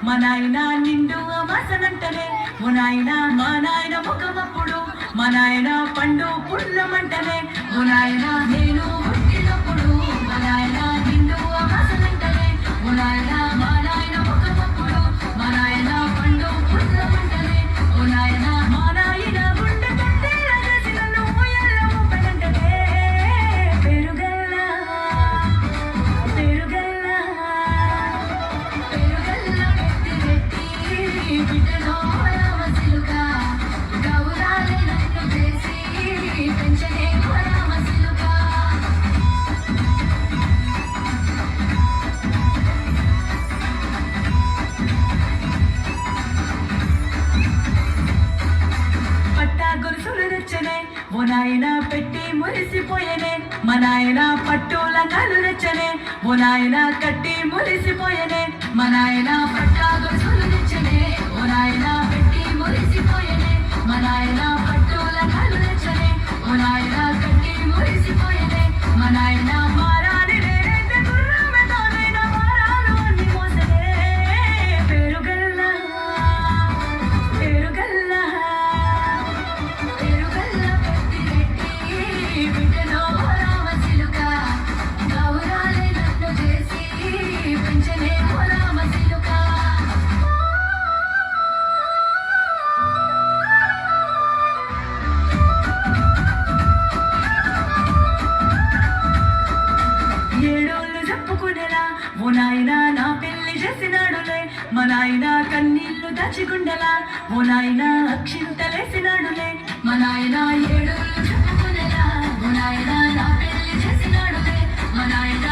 మా నాయన నిండు అమాసనంటనే ఓ నాయన మా నాయన ముఖమప్పుడు మా నాయన పండు పుల్లమంటనే ఓ నాయన నేను పుట్టినప్పుడు మా నాయన నిండు అమాసనంటనే ఓ నాయన మా నాయన ముఖమప్పుడు మా నాయన పండు పుల్లమంటనే ఓ నాయన మా నాయన గుండె తట్టేలా చేసి నన్ను ఊయల్ల ఊపనంటనే పెరుగల్లా పెరుగల్లా పెరుగల్లా పెట్టి బిడ్డలో రామసిలుక గౌరాలే నన్ను చేసి పెంచనే రామసిలుక పట్టా గొలుసులు తెచ్చనే ఓ నాయన పెట్టి మురిసిపోయనే మా నాయన పట్టు లంగాలు తెచ్చనే ఓ నాయన కట్టి మురిసిపోయనే మా నాయన పట్టా గొలుసులు తెచ్చనే ఓ నాయన పెట్టి మురిసిపోయనే మా నాయన పట్టు లంగాలు తెచ్చనే ఓ నాయన కట్టి మురిసిపోయనే మా నాయన మారాని నేనైతే గుర్రమెతోనైనా మారాలు అన్ని మోసనే పెరుగల్లా పెరుగల్లా పెరుగల్లా పెట్టి బిడ్డలో రామసిలుక గౌరాలే నన్ను చేసి పెంచనే రామసిలుక ఏడోళ్ళు చెప్పుకునేలా ఓ నాయన నా పెళ్లి చేసినాడులే మా నాయన కన్నీళ్లు దాచిగుండెలా ఓ నాయన అక్షింతలేసినాడులే మా నాయన ఏడోళ్ళు చెప్పుకునేలా ఓ నాయన నా పెళ్లి చేసినాడులే మా నాయన